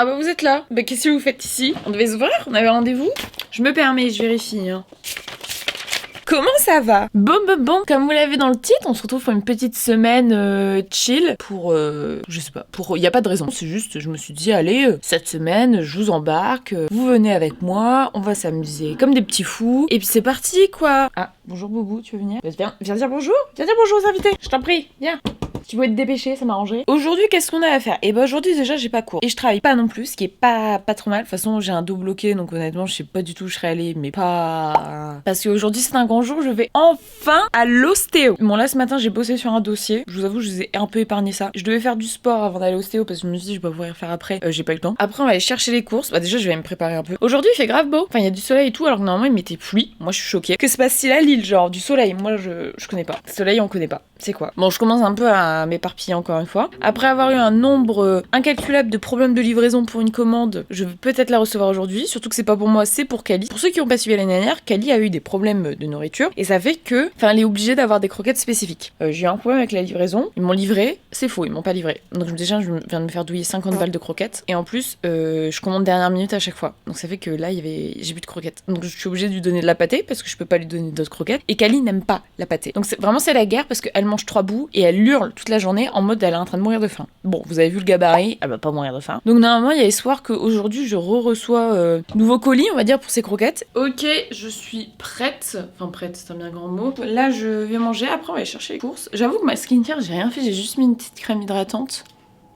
Ah bah vous êtes là. Bah qu'est-ce que vous faites ici? On devait se voir? On avait rendez-vous? Je me permets, je vérifie. Hein. Comment ça va? Bon, comme vous l'avez dans le titre, on se retrouve pour une petite semaine chill pour, je sais pas, y a pas de raison. C'est juste, je me suis dit, allez, cette semaine, je vous embarque, vous venez avec moi, on va s'amuser comme des petits fous, et puis c'est parti, quoi. Ah, bonjour Boubou, tu veux venir? Viens dire bonjour. Viens dire bonjour aux invités, je t'en prie, viens. Tu pouvais te dépêcher, ça m'arrangerait. Aujourd'hui, qu'est-ce qu'on a à faire? Et bah aujourd'hui déjà j'ai pas cours. Et je travaille pas non plus, ce qui est pas trop mal. De toute façon j'ai un dos bloqué, donc honnêtement je sais pas du tout où je serais allée, mais pas... Parce qu'aujourd'hui c'est un grand jour, je vais enfin à l'ostéo. Bon là ce matin j'ai bossé sur un dossier, je vous avoue je vous ai un peu épargné ça. Je devais faire du sport avant d'aller à l'ostéo parce que je me suis dit je vais pas pouvoir le faire après, j'ai pas eu le temps. Après on va aller chercher les courses, bah déjà je vais me préparer un peu. Aujourd'hui il fait grave beau, enfin il y a du soleil et tout alors que normalement il mettait pluie. Moi je suis choquée. Que se passe-t-il à Lille, genre du soleil? Moi je connais pas. Soleil on connaît pas. C'est quoi? Bon je commence un peu à m'éparpiller encore une fois. Après avoir eu un nombre incalculable de problèmes de livraison pour une commande, je vais peut-être la recevoir aujourd'hui, surtout que c'est pas pour moi, c'est pour Kali. Pour ceux qui ont pas suivi l'année dernière, Kali a eu des problèmes de nourriture et ça fait que, enfin, elle est obligée d'avoir des croquettes spécifiques. J'ai eu un problème avec la livraison, ils m'ont livré, c'est faux, ils m'ont pas livré. Donc déjà, je viens de me faire douiller 50 balles de croquettes et en plus, je commande dernière minute à chaque fois. Donc ça fait que là, j'ai plus de croquettes. Donc je suis obligée de lui donner de la pâtée parce que je peux pas lui donner d'autres croquettes et Kali n'aime pas la pâtée. Donc c'est la guerre parce qu'elle mange 3 bouts et elle hurle toute la journée en mode elle est en train de mourir de faim. Bon, vous avez vu le gabarit, elle va pas mourir de faim. Donc normalement, il y a espoir qu'aujourd'hui, je reçois nouveau colis, on va dire, pour ces croquettes. Ok, je suis prête. Enfin, prête, c'est un bien grand mot. Là, je vais manger, après on va aller chercher les courses. J'avoue que ma skincare, j'ai rien fait, j'ai juste mis une petite crème hydratante.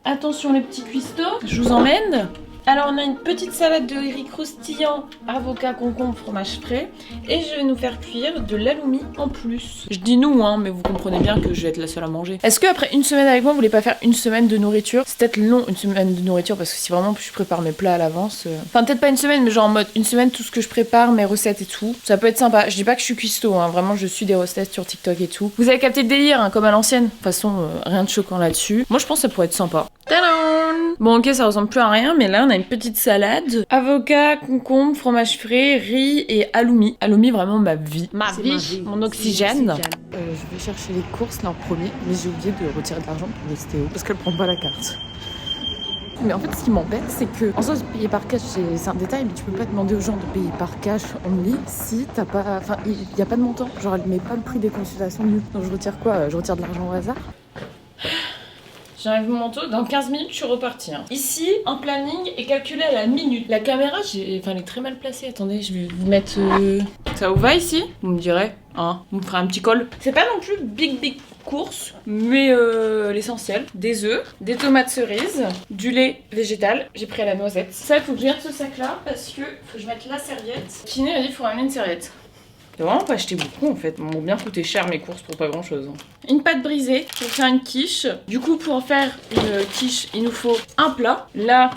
Attention les petits cuistots, je vous emmène. Alors on a une petite salade de riz croustillant, avocat, concombre, fromage frais et je vais nous faire cuire de l'aloumi en plus. Je dis nous hein, mais vous comprenez bien que je vais être la seule à manger. Est-ce qu'après une semaine avec moi, vous voulez pas faire une semaine de nourriture? C'est peut-être long une semaine de nourriture parce que si vraiment je prépare mes plats à l'avance... Enfin peut-être pas une semaine mais genre en mode une semaine tout ce que je prépare, mes recettes et tout. Ça peut être sympa. Je dis pas que je suis cuistot, hein. Vraiment je suis des recettes sur TikTok et tout. Vous avez capté le délire hein, comme à l'ancienne. De toute façon rien de choquant là-dessus. Moi je pense que ça pourrait être sympa. Tadam! Bon ok ça ressemble plus à rien mais là on a une petite salade, avocat, concombre, fromage frais, riz et halloumi. Halloumi vraiment ma vie. Ma vie, mon oxygène. Je vais chercher les courses là en premier mais j'ai oublié de retirer de l'argent pour l'ostéo parce qu'elle prend pas la carte. Mais en fait ce qui m'embête c'est que en soi payer par cash c'est un détail mais tu peux pas demander aux gens de payer par cash only si t'as pas... Enfin il y a pas de montant. Genre elle met pas le prix des consultations nues. Donc je retire quoi? Je retire de l'argent au hasard? J'enlève mon manteau, dans 15 minutes je suis repartie. Hein. Ici, un planning est calculé à la minute. La caméra, elle est très mal placée. Attendez, je vais vous mettre... Ça vous va ici? Vous me direz, hein, vous me ferez un petit call. C'est pas non plus big course, mais l'essentiel. Des œufs, des tomates cerises, du lait végétal. J'ai pris à la noisette. Ça, il faut que je garde ce sac-là parce que faut que je mette la serviette. Kiné m'a dit qu'il faut ramener une serviette. J'ai vraiment pas acheté beaucoup en fait, m'ont bien coûté cher mes courses pour pas grand chose. Une pâte brisée pour faire une quiche. Du coup pour faire une quiche il nous faut un plat. Là,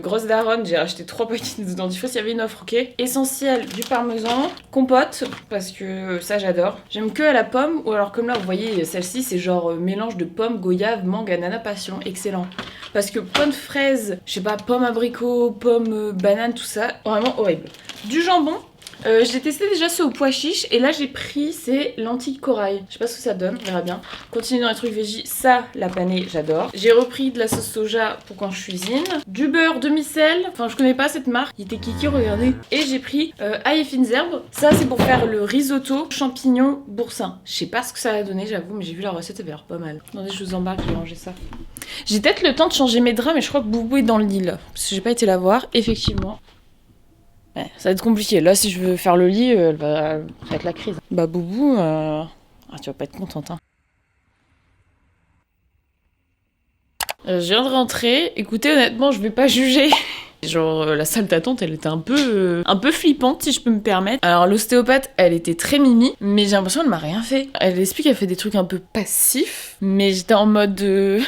grosse daronne, j'ai acheté 3 paquets de dentifrice, il y avait une offre ok. Essentiel, du parmesan, compote, parce que ça j'adore. J'aime que à la pomme, ou alors comme là vous voyez celle-ci c'est genre mélange de pommes, goyave, mangue, ananas, passion, excellent. Parce que pomme fraise, je sais pas, pomme abricot, pomme banane, tout ça, vraiment horrible. Du jambon. J'ai testé déjà ceux au pois chiche et là j'ai pris ces lentilles corail. Je sais pas ce que ça donne, on verra bien. Continue dans les trucs végis, ça la panée j'adore. J'ai repris de la sauce soja pour quand je cuisine. Du beurre demi-sel, enfin je connais pas cette marque, il était kiki regardez. Et j'ai pris ail et fines herbes, ça c'est pour faire le risotto champignons boursin. Je sais pas ce que ça va donner j'avoue mais j'ai vu la recette, ça avait l'air pas mal. Attendez je vous embarque, je vais manger ça. J'ai peut-être le temps de changer mes draps mais je crois que Boubou est dans le lit là. Parce que j'ai pas été la voir, effectivement. Ouais, ça va être compliqué. Là, si je veux faire le lit, ça va être la crise. Bah, Boubou, tu vas pas être contente, hein. Je viens de rentrer. Écoutez, honnêtement, je vais pas juger. Genre, la salle d'attente, elle était un peu flippante, si je peux me permettre. Alors, l'ostéopathe, elle était très mimi, mais j'ai l'impression qu'elle m'a rien fait. Elle explique qu'elle fait des trucs un peu passifs, mais j'étais en mode...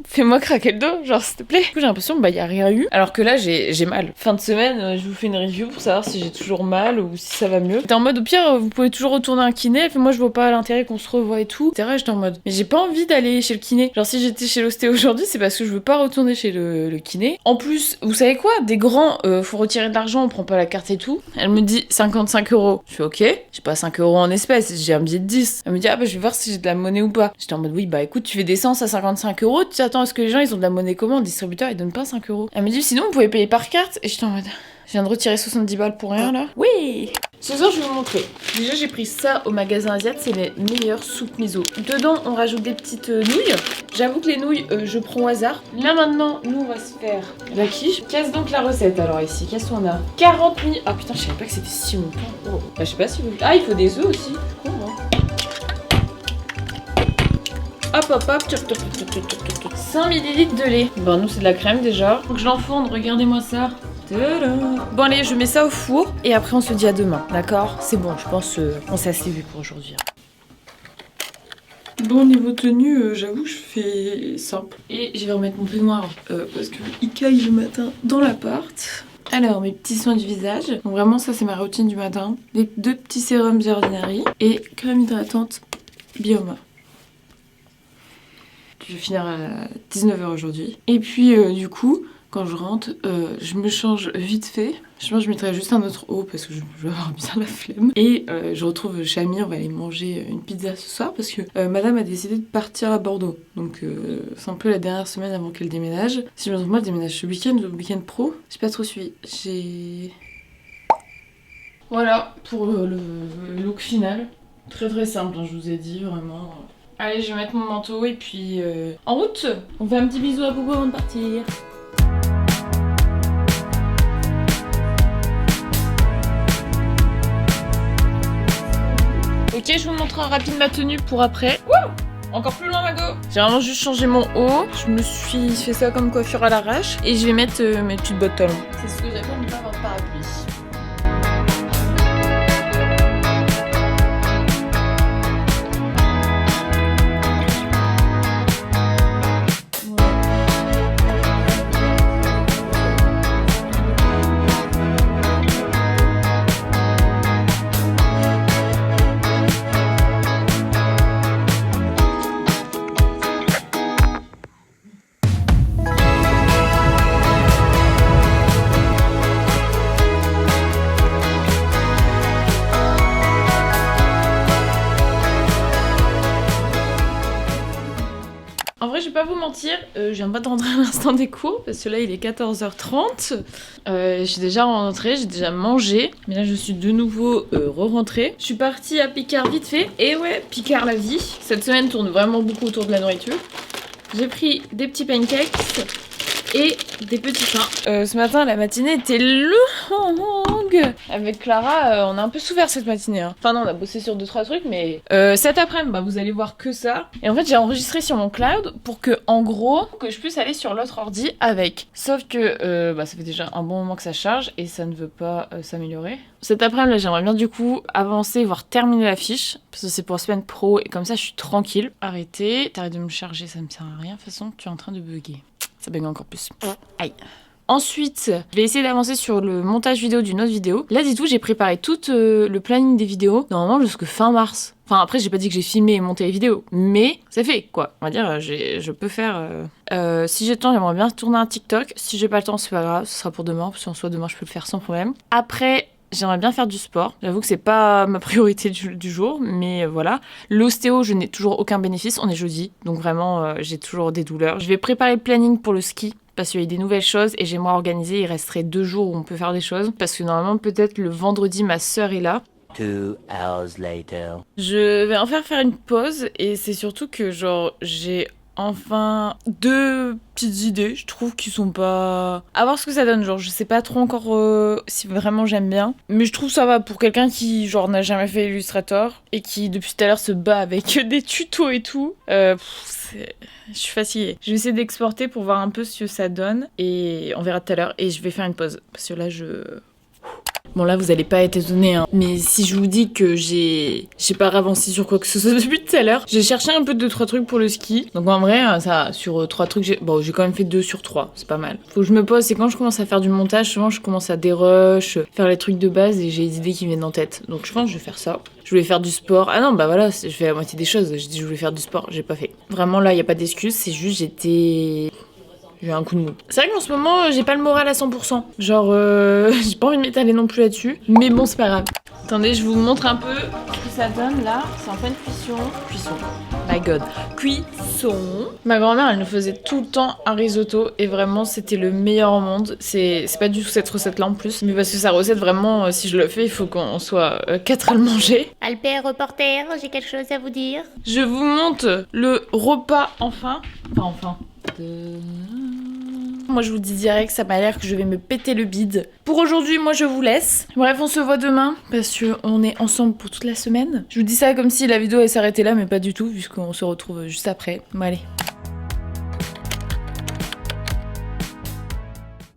Fais-moi craquer le dos, genre s'il te plaît. Du coup j'ai l'impression y a rien eu. Alors que là j'ai mal. Fin de semaine, je vous fais une review pour savoir si j'ai toujours mal ou si ça va mieux. J'étais en mode au pire vous pouvez toujours retourner à un kiné. Elle fait moi je vois pas l'intérêt qu'on se revoie et tout. C'est vrai j'étais en mode mais j'ai pas envie d'aller chez le kiné. Genre si j'étais chez l'ostéo aujourd'hui c'est parce que je veux pas retourner chez le kiné. En plus vous savez quoi? Des grands faut retirer de l'argent, on prend pas la carte et tout. Elle me dit 55 €. Je fais ok. J'ai pas 5 € en espèces, j'ai un billet de 10. Elle me dit ah bah je vais voir si j'ai de la monnaie ou pas. J'étais en mode oui bah écoute tu fais des sens à 55 €, tiens attends, est-ce que les gens ils ont de la monnaie comment? Le distributeur il donne pas 5 euros. Elle me dit sinon vous pouvez payer par carte. Et j'étais en mode, je viens de retirer 70 balles pour rien là. Oui. Ce soir je vais vous montrer. Déjà j'ai pris ça au magasin Asiat, c'est les meilleures soupes miso. Dedans on rajoute des petites nouilles. J'avoue que les nouilles je prends au hasard. Là maintenant nous on va se faire la quiche. Qu'est-ce donc la recette alors ici? Qu'est-ce qu'on a? 40 000. Ah putain je savais pas que c'était si longtemps. Oh. Bah je sais pas si vous... Ah il faut des œufs aussi. C'est con hein. Hop hop hop, 100 ml de lait. Bon nous c'est de la crème déjà. Faut que je l'enfourne, regardez-moi ça. Bon allez, je mets ça au four et après on se dit à demain, d'accord? C'est bon, je pense on s'est assez vu pour aujourd'hui. Bon niveau tenue, j'avoue je fais simple. Et je vais remettre mon peignoir parce que il caille le matin dans l'appart. Alors mes petits soins du visage, donc vraiment ça c'est ma routine du matin. Les 2 petits sérums The Ordinary et crème hydratante Bioma. Je vais finir à 19 h aujourd'hui. Et puis du coup, quand je rentre, je me change vite fait. Je pense que je mettrai juste un autre haut parce que je vais avoir bien la flemme. Et je retrouve Chami, on va aller manger une pizza ce soir parce que madame a décidé de partir à Bordeaux. Donc c'est un peu la dernière semaine avant qu'elle déménage. Si je me trompe pas, elle déménage ce week-end, le week-end pro. J'ai pas trop suivi. Voilà pour le look final. Très très simple, hein, je vous ai dit vraiment. Allez, je vais mettre mon manteau et puis en route. On fait un petit bisou à Bobo avant de partir. Ok, je vous montre en rapide ma tenue pour après. Wouh! Encore plus loin, Mago. J'ai vraiment juste changé mon haut. Je me suis fait ça comme coiffure à l'arrache. Et je vais mettre mes petites bottes talons. C'est ce que j'appelle ne pas avoir de parapluie. En vrai, je vais pas vous mentir, je viens pas de rentrer à l'instant des cours parce que là il est 14 h 30. Je suis déjà rentrée, j'ai déjà mangé, mais là je suis de nouveau re-rentrée. Je suis partie à Picard vite fait, et ouais, Picard la vie. Cette semaine tourne vraiment beaucoup autour de la nourriture. J'ai pris des petits pancakes et des petits pains. Ce matin, la matinée était longue. Avec Clara, on a un peu souffert cette matinée. Hein. Enfin non, on a bossé sur 2-3 trucs, mais cet après-midi, vous allez voir que ça. Et en fait, j'ai enregistré sur mon cloud pour que, en gros, que je puisse aller sur l'autre ordi avec. Sauf que ça fait déjà un bon moment que ça charge et ça ne veut pas s'améliorer. Cet après-midi, là, j'aimerais bien du coup avancer, voire terminer la fiche, parce que c'est pour la semaine pro et comme ça, je suis tranquille. Arrêtez, t'arrêtes de me charger, ça me sert à rien. De toute façon, tu es en train de bugger. Ça bug encore plus. Aïe. Ensuite, je vais essayer d'avancer sur le montage vidéo d'une autre vidéo. Là, dis-toi, j'ai préparé tout le planning des vidéos, normalement jusque fin mars. Enfin, après, j'ai pas dit que j'ai filmé et monté les vidéos, mais c'est fait, quoi. On va dire, je peux faire... si j'ai le temps, j'aimerais bien tourner un TikTok. Si j'ai pas le temps, c'est pas grave, ce sera pour demain, parce qu'en soit demain, je peux le faire sans problème. Après... J'aimerais bien faire du sport. J'avoue que c'est pas ma priorité du jour, mais voilà. L'ostéo, je n'ai toujours aucun bénéfice. On est jeudi, donc vraiment, j'ai toujours des douleurs. Je vais préparer le planning pour le ski, parce qu'il y a des nouvelles choses et j'aimerais organiser. Il resterait 2 jours où on peut faire des choses, parce que normalement, peut-être le vendredi, ma sœur est là. 2 hours later. Je vais en faire une pause et c'est surtout que genre j'ai enfin 2 petites idées, je trouve, qui sont pas... À voir ce que ça donne, genre je sais pas trop encore si vraiment j'aime bien, mais je trouve ça va pour quelqu'un qui genre n'a jamais fait Illustrator et qui depuis tout à l'heure se bat avec des tutos et tout. Je suis fatiguée. Je vais essayer d'exporter pour voir un peu ce que ça donne et on verra tout à l'heure et je vais faire une pause parce que là Bon là vous allez pas être étonnés hein. Mais si je vous dis que j'ai pas avancé sur quoi que ce soit depuis tout à l'heure. J'ai cherché un peu 2-3 trucs pour le ski. Donc en vrai ça sur 3 trucs j'ai quand même fait 2 sur 3. C'est pas mal. Faut que je me pose, c'est quand je commence à faire du montage, souvent je commence à dérush, faire les trucs de base et j'ai des idées qui viennent en tête. Donc je pense que je vais faire ça. Je voulais faire du sport. Ah non voilà, je fais la moitié des choses. J'ai dit je voulais faire du sport, j'ai pas fait. Vraiment là y a pas d'excuse, c'est juste j'ai un coup de mou. C'est vrai qu'en ce moment, j'ai pas le moral à 100%. Genre, j'ai pas envie de m'étaler non plus là-dessus. Mais bon, c'est pas grave. Attendez, je vous montre un peu ce qui ça donne là, c'est en pleine cuisson. Cuisson. My god. Cuisson. Ma grand-mère, elle nous faisait tout le temps un risotto et vraiment c'était le meilleur au monde. C'est pas du tout cette recette-là en plus, mais parce que sa recette vraiment, si je le fais, il faut qu'on soit 4 à le manger. Albert, reporter, j'ai quelque chose à vous dire. Je vous montre le repas enfin. Moi je vous dis direct, ça m'a l'air que je vais me péter le bide. Pour aujourd'hui, moi je vous laisse. Bref, on se voit demain parce qu'on est ensemble pour toute la semaine. Je vous dis ça comme si la vidéo elle s'arrêtait là, mais pas du tout, puisqu'on se retrouve juste après. Bon allez.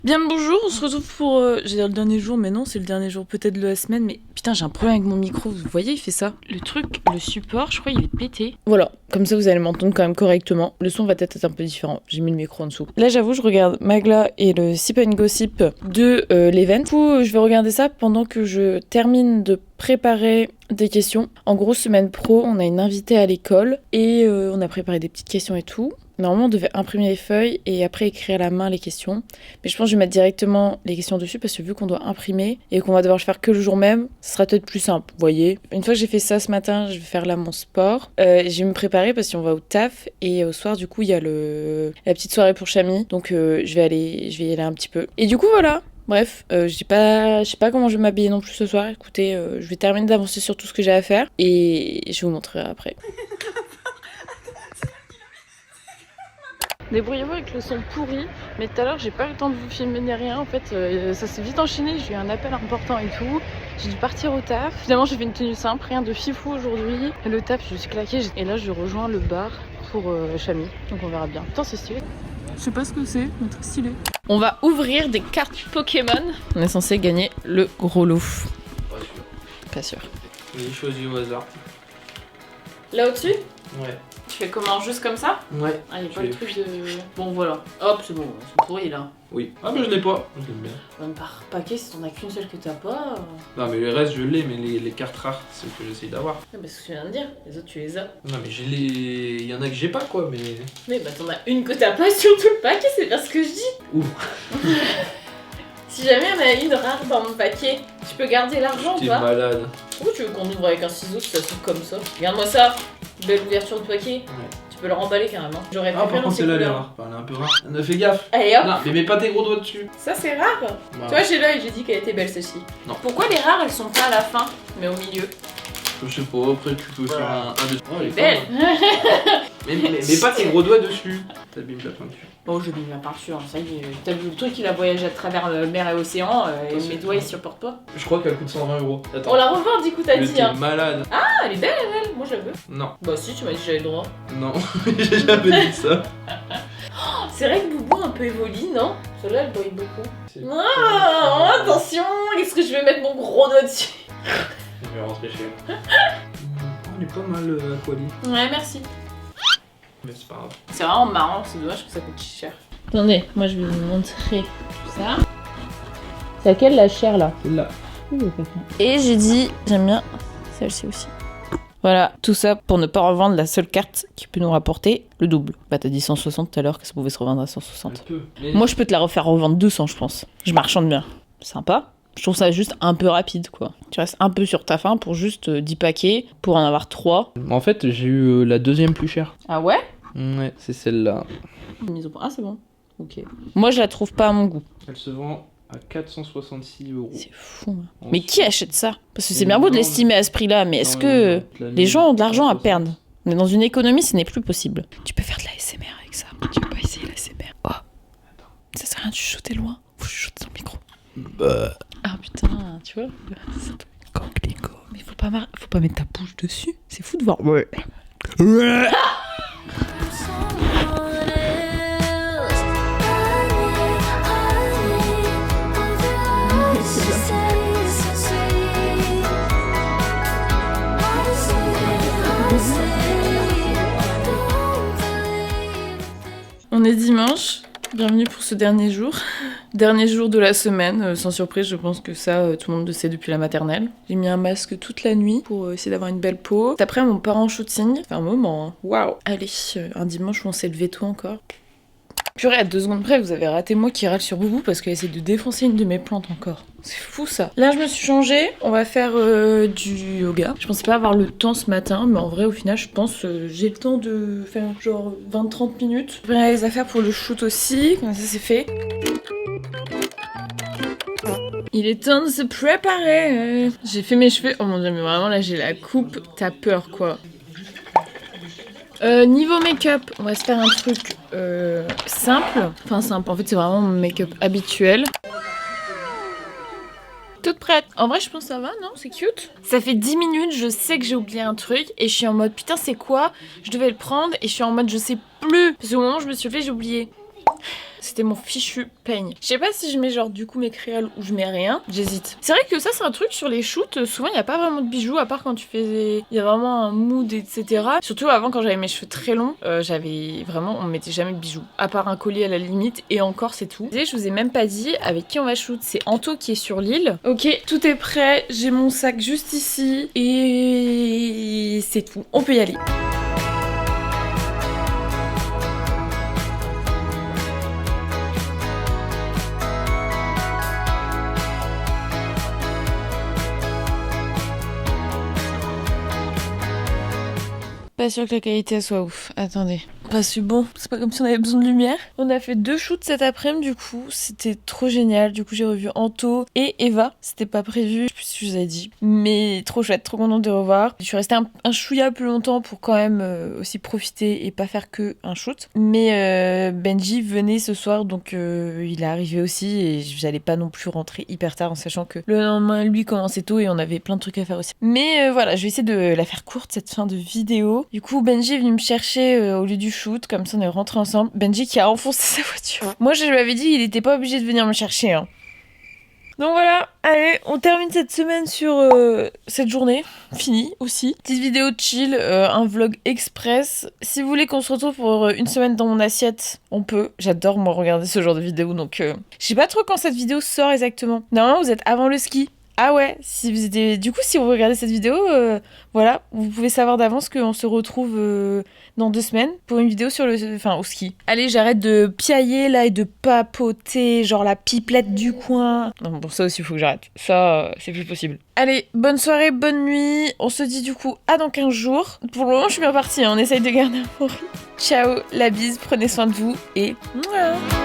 Bien le bonjour, on se retrouve pour... J'ai dire le dernier jour, mais non, c'est le dernier jour peut-être de la semaine, mais putain, j'ai un problème avec mon micro, vous voyez, il fait ça. Le truc, le support, je crois il est pété. Voilà, comme ça vous allez m'entendre quand même correctement. Le son va peut-être être un peu différent, j'ai mis le micro en dessous. Là j'avoue, je regarde Magla et le Sip and Gossip de l'event. Du coup, je vais regarder ça pendant que je termine de préparer des questions. En gros, semaine pro, on a une invitée à l'école et on a préparé des petites questions et tout. Normalement, on devait imprimer les feuilles et après écrire à la main les questions. Mais je pense que je vais mettre directement les questions dessus parce que vu qu'on doit imprimer et qu'on va devoir le faire que le jour même, ce sera peut-être plus simple, vous voyez. Une fois que j'ai fait ça ce matin, je vais faire là mon sport. Je vais me préparer parce qu'on va au taf et au soir, du coup, il y a la petite soirée pour Chami. Donc, je vais y aller un petit peu. Et du coup, voilà. Bref, je sais pas comment je vais m'habiller non plus ce soir. Écoutez, je vais terminer d'avancer sur tout ce que j'ai à faire et je vous montrerai après. Débrouillez-vous avec le son pourri, mais tout à l'heure j'ai pas eu le temps de vous filmer ni rien, en fait ça s'est vite enchaîné, j'ai eu un appel important et tout, j'ai dû partir au taf. Finalement j'ai fait une tenue simple, rien de fifou aujourd'hui. Le taf je suis claquée et là je rejoins le bar pour Chami, donc on verra bien. Putain c'est stylé. Je sais pas ce que c'est, mais très stylé. On va ouvrir des cartes Pokémon. On est censé gagner le gros lot. Pas sûr. J'ai choisi au hasard. Là au-dessus? Ouais. Tu fais comment? Juste comme ça? Ouais. Ah, y'a pas le truc de... Bon, voilà. Hop, c'est bon. C'est pourri, là. Oui. Ah, mais je l'ai pas. Je l'aime bien. Même par paquet, si t'en as qu'une seule que t'as pas... Non, mais le reste, je l'ai, mais les cartes rares, c'est ce que j'essaye d'avoir. Ah, bah, c'est ce que je viens de dire. Les autres, tu les as. Non, mais j'ai les... Il y en a que j'ai pas, quoi, mais... Mais bah, t'en as une que t'as pas sur tout le paquet, c'est bien ce que je dis. Ouh. Si jamais il y en a une rare dans mon paquet, tu peux garder l'argent ou T'es pas? malade. Ou tu veux qu'on ouvre avec un ciseau si ça s'ouvre comme ça? Regarde-moi ça. Belle ouverture de paquet. Ouais. Tu peux le remballer carrément. J'aurais Ah, par contre, celle-là, elle est rare. Enfin, elle est un peu rare. Fais gaffe. Allez hop. Non, mais mets pas tes gros doigts dessus. Ça c'est rare. Bah. Tu vois, j'ai l'œil, j'ai dit qu'elle était belle celle-ci. Non. Pourquoi les rares elles sont pas à la fin, mais au milieu? Je sais pas, après, tu peux faire un de... Oh, elle est Belle. Mais mets pas tes gros doigts dessus. T'abîmes la peinture. Bon, je mets ma peinture, ça y est. T'as vu le truc, il a voyagé à travers mer et océan, et mes doigts ils supportent pas. Je crois qu'elle coûte 120 €. Attends. On la revend du coup, t'as Mais dit t'es hein. malade. Ah, elle est belle, elle, moi je la veux. Non. Bah si, tu m'as dit que j'avais le droit. Non, j'ai jamais dit ça. C'est vrai que Boubou un peu évolue, non? Celle-là elle brille beaucoup. C'est- Ah, attention, est-ce que je vais mettre mon gros doigt dessus? Je vais rentrer chez moi. On est pas mal Aquali. Ouais, merci. Mais c'est pas grave. C'est vraiment marrant, c'est dommage que ça coûte cher. Attendez, moi je vais vous montrer tout ça. C'est laquelle la chair là? Celle-là. Et j'ai dit, j'aime bien celle-ci aussi. Voilà, tout ça pour ne pas revendre la seule carte qui peut nous rapporter le double. Bah t'as dit 160 tout à l'heure que ça pouvait se revendre à 160. Moi je peux te la refaire revendre 200 je pense. Je marchande bien. Sympa. Je trouve ça juste un peu rapide quoi. Tu restes un peu sur ta faim pour juste 10 paquets, pour en avoir 3. En fait, j'ai eu la deuxième plus chère. Ah ouais? Ouais, c'est celle-là. Mise au point. Ah c'est bon. Ok. Moi je la trouve pas à mon goût. Elle se vend à 466 €. C'est fou. Hein. Mais qui achète ça? Parce que c'est bien beau de Non, l'estimer à ce prix-là, mais est-ce que les gens ont de l'argent à perdre? On est dans une économie, ce n'est plus possible. Tu peux faire de la SMR avec ça. Tu peux pas essayer la SMR. Oh. Ça sert à rien de chuchoter loin. Faut chuchoter dans le micro. Bah. Ah putain, tu vois? C'est un peu coquelicot. Mais faut pas mettre ta bouche dessus. C'est fou de voir. Ouais. On est dimanche, bienvenue pour ce dernier jour. Dernier jour de la semaine, sans surprise, je pense que ça, tout le monde le sait depuis la maternelle. J'ai mis un masque toute la nuit pour essayer d'avoir une belle peau. Après, mon part en shooting, ça fait un moment, hein. Waouh. Allez, un dimanche où on s'est levé tôt encore. Purée, à 2 secondes près, vous avez raté moi qui râle sur Boubou parce qu'elle essaie de défoncer une de mes plantes encore. C'est fou ça. Là, je me suis changée. On va faire du yoga. Je pensais pas avoir le temps ce matin, mais en vrai, au final, je pense j'ai le temps de faire genre 20-30 minutes. Je vais les affaires pour le shoot aussi. Comme ça, c'est fait. Il est temps de se préparer. J'ai fait mes cheveux. Oh mon dieu, mais vraiment là, j'ai la coupe. T'as peur quoi. Niveau make-up, on va se faire un truc simple. Enfin simple, en fait c'est vraiment mon make-up habituel. Toute prête. En vrai je pense que ça va, non? C'est cute. Ça fait 10 minutes, je sais que j'ai oublié un truc et je suis en mode putain c'est quoi? Je devais le prendre et je suis en mode je sais plus. Parce qu'au moment où je me suis levée j'ai oublié. C'était mon fichu peigne. Je sais pas si je mets genre du coup mes créoles ou je mets rien. J'hésite. C'est vrai que ça c'est un truc sur les shoots. Souvent il n'y a pas vraiment de bijoux à part quand tu fais... Il y a vraiment un mood etc. Surtout avant quand j'avais mes cheveux très longs. J'avais vraiment... On mettait jamais de bijoux. À part un collier à la limite. Et encore c'est tout. Et je vous ai même pas dit avec qui on va shoot. C'est Anto qui est sur l'île. Ok, tout est prêt. J'ai mon sac juste ici. Et c'est tout. On peut y aller. Pas sûr que la qualité soit ouf. Attendez. Pas si bon. C'est pas comme si on avait besoin de lumière. On a fait 2 shoots cet après-midi du coup. C'était trop génial. Du coup j'ai revu Anto et Eva. C'était pas prévu. Je sais plus si je vous ai dit. Mais trop chouette. Trop contente de revoir. Je suis restée un chouïa plus longtemps pour quand même aussi profiter et pas faire que un shoot. Mais Benji venait ce soir donc il est arrivé aussi et j'allais pas non plus rentrer hyper tard en sachant que le lendemain lui commençait tôt et on avait plein de trucs à faire aussi. Mais voilà, je vais essayer de la faire courte cette fin de vidéo. Du coup Benji est venu me chercher au lieu du shoot, comme ça on est rentrés ensemble. Benji qui a enfoncé sa voiture. Moi je lui avais dit il était pas obligé de venir me chercher hein. Donc voilà, allez, on termine cette semaine sur cette journée. Fini aussi. Petite vidéo chill, un vlog express. Si vous voulez qu'on se retrouve pour une semaine dans mon assiette, on peut. J'adore moi regarder ce genre de vidéo, donc je sais pas trop quand cette vidéo sort exactement. Normalement vous êtes avant le ski. Ah ouais, si vous étiez... Du coup, si vous regardez cette vidéo, voilà, vous pouvez savoir d'avance qu'on se retrouve dans 2 semaines pour une vidéo sur au ski. Allez, j'arrête de piailler là et de papoter, genre la pipelette du coin. Non, bon, ça aussi, il faut que j'arrête. Ça, c'est plus possible. Allez, bonne soirée, bonne nuit. On se dit du coup à dans 15 jours. Pour le moment, je suis bien partie, hein. On essaye de garder un rythme. Ciao, la bise, prenez soin de vous et... Mouah.